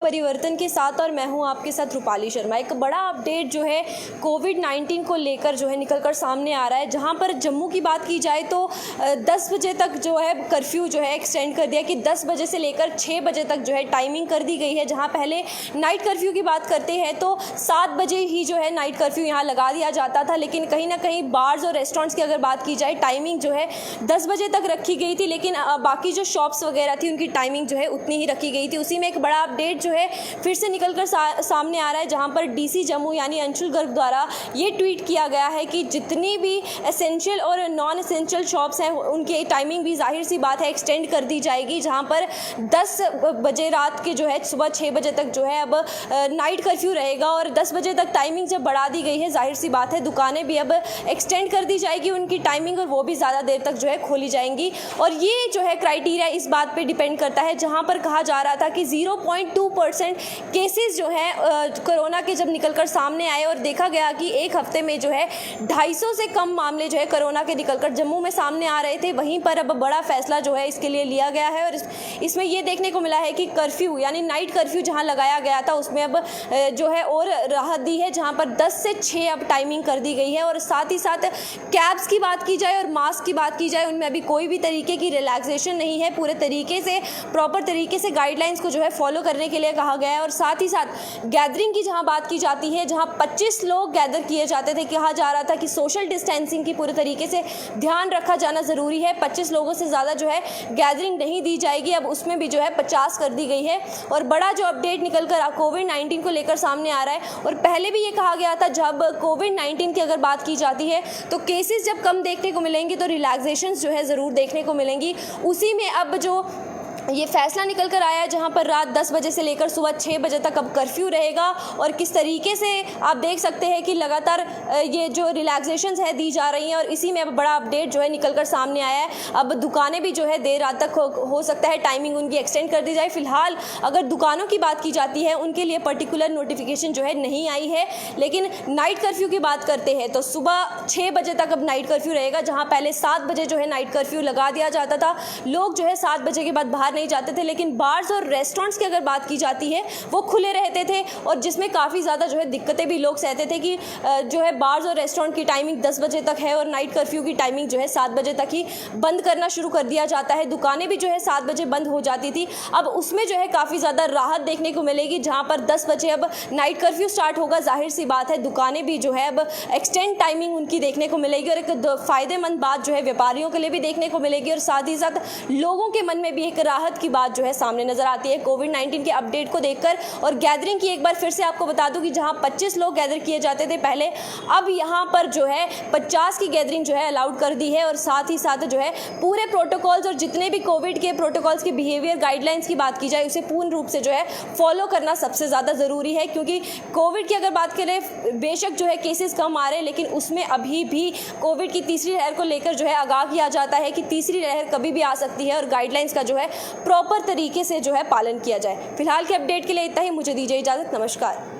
परिवर्तन के साथ और मैं हूं आपके साथ रूपाली शर्मा। एक बड़ा अपडेट जो है कोविड-19 को लेकर जो है निकल कर सामने आ रहा है, जहां पर जम्मू की बात की जाए तो 10 बजे तक जो है कर्फ्यू जो है एक्सटेंड कर दिया कि 10 बजे से लेकर 6 बजे तक जो है टाइमिंग कर दी गई है। जहां पहले नाइट कर्फ्यू की बात करते हैं तो 7 बजे ही जो है नाइट कर्फ्यू यहाँ लगा दिया जाता था, लेकिन कहीं ना कहीं बार्स और रेस्टोरेंट्स की अगर बात की जाए टाइमिंग जो है 10 बजे तक रखी गई थी, लेकिन बाकी जो शॉप्स वगैरह थी उनकी टाइमिंग जो है उतनी ही रखी गई थी। उसी में एक बड़ा अपडेट जो है फिर से निकलकर सामने आ रहा है, जहां पर डीसी जम्मू यानी अंशुल गर्ग द्वारा ये ट्वीट किया गया है कि जितनी भी एसेंशियल और नॉन एसेंशियल शॉप्स हैं उनकी टाइमिंग भी जाहिर सी बात है एक्सटेंड कर दी जाएगी। जहां पर 10 बजे रात के जो है सुबह 6 बजे तक जो है अब नाइट कर्फ्यू रहेगा और 10 बजे तक टाइमिंग जब बढ़ा दी गई है, जाहिर सी बात है दुकानें भी अब एक्सटेंड कर दी जाएगी उनकी टाइमिंग, और वो भी ज़्यादा देर तक जो है खोली जाएंगी। और ये जो है क्राइटेरिया इस बात पे डिपेंड करता है, जहां पर कहा जा रहा था कि 0.2% केसेस जो है कोरोना के जब निकलकर सामने आए और देखा गया कि एक हफ्ते में जो है 250 से कम मामले जो है कोरोना के निकलकर जम्मू में सामने आ रहे थे, वहीं पर अब बड़ा फैसला जो है इसके लिए लिया गया है। और इसमें ये देखने को मिला है कि कर्फ्यू यानी नाइट कर्फ्यू जहां लगाया गया था उसमें अब जो है और राहत दी है, जहां पर 10 से 6 अब टाइमिंग कर दी गई है। और साथ ही साथ कैब्स की बात की जाए और मास्क की बात की जाए, उनमें अभी कोई भी तरीके की रिलैक्सेशन नहीं है, पूरे तरीके से प्रॉपर तरीके से गाइडलाइंस को जो है फॉलो करने के लिए कहा गया है। और साथ ही साथ गैदरिंग की जहां बात की जाती है, जहां 25 लोग गैदर किए जाते थे, कहा जा रहा था कि सोशल डिस्टेंसिंग की पूरे तरीके से ध्यान रखा जाना ज़रूरी है, 25 लोगों से ज़्यादा जो है गैदरिंग नहीं दी जाएगी, अब उसमें भी जो है 50 कर दी गई है। और बड़ा जो अपडेट निकल कर कोविड-19 को लेकर सामने आ रहा है, और पहले भी ये कहा गया था जब कोविड-19 की अगर बात की जाती है तो केसेस जब कम देखने को मिलेंगे तो रिलैक्सेशंस जो है ज़रूर देखने को मिलेंगी। उसी में अब जो ये फैसला निकल कर आया है, जहां पर रात 10 बजे से लेकर सुबह 6 बजे तक अब कर्फ्यू रहेगा, और किस तरीके से आप देख सकते हैं कि लगातार ये जो रिलैक्सेशंस है दी जा रही हैं। और इसी में अब बड़ा अपडेट जो है निकल कर सामने आया है, अब दुकानें भी जो है देर रात तक हो सकता है टाइमिंग उनकी एक्सटेंड कर दी जाए। फिलहाल अगर दुकानों की बात की जाती है उनके लिए पर्टिकुलर नोटिफिकेशन जो है नहीं आई है, लेकिन नाइट कर्फ्यू की बात करते हैं तो सुबह 6 बजे तक अब नाइट कर्फ्यू रहेगा, जहाँ पहले 7 बजे जो है नाइट कर्फ्यू लगा दिया जाता था। लोग जो है 7 बजे के बाद बाहर नहीं जाते थे, लेकिन बार्स और रेस्टोरेंट्स की अगर बात की जाती है वो खुले रहते थे, और जिसमें काफ़ी ज़्यादा जो है दिक्कतें भी लोग सहते थे कि जो है बार्स और रेस्टोरेंट की टाइमिंग 10 बजे तक है और नाइट कर्फ्यू की टाइमिंग जो है 7 बजे तक ही बंद करना शुरू कर दिया जाता है। दुकानें भी जो है 7 बजे बंद हो जाती थी, अब उसमें जो है काफ़ी ज़्यादा राहत देखने को मिलेगी, जहाँ पर 10 बजे अब नाइट कर्फ्यू स्टार्ट होगा। जाहिर सी बात है दुकानें भी जो है अब एक्सटेंड टाइमिंग उनकी देखने को मिलेगी, और एक फ़ायदेमंद बात जो है व्यापारियों के लिए भी देखने को मिलेगी, और साथ ही साथ लोगों के मन में भी एक राहत की बात जो है सामने नजर आती है कोविड-19 के अपडेट को देखकर। और गैदरिंग की एक बार फिर से आपको बता दूं कि जहां 25 लोग गैदर किए जाते थे पहले, अब यहां पर जो है 50 की गैदरिंग जो है अलाउड कर दी है। और साथ ही साथ जो है पूरे प्रोटोकॉल्स और जितने भी कोविड के प्रोटोकॉल्स की बिहेवियर गाइडलाइंस की बात की जाए उसे पूर्ण रूप से जो है फॉलो करना सबसे ज़्यादा ज़रूरी है, क्योंकि कोविड की अगर बात करें बेशक जो है केसेस कम आ रहे हैं, लेकिन उसमें अभी भी कोविड की तीसरी लहर को लेकर जो है आगाह किया जाता है कि तीसरी लहर कभी भी आ सकती है, और गाइडलाइंस का जो है प्रॉपर तरीके से जो है पालन किया जाए। फिलहाल के अपडेट के लिए इतना ही, मुझे दीजिए इजाज़त, नमस्कार।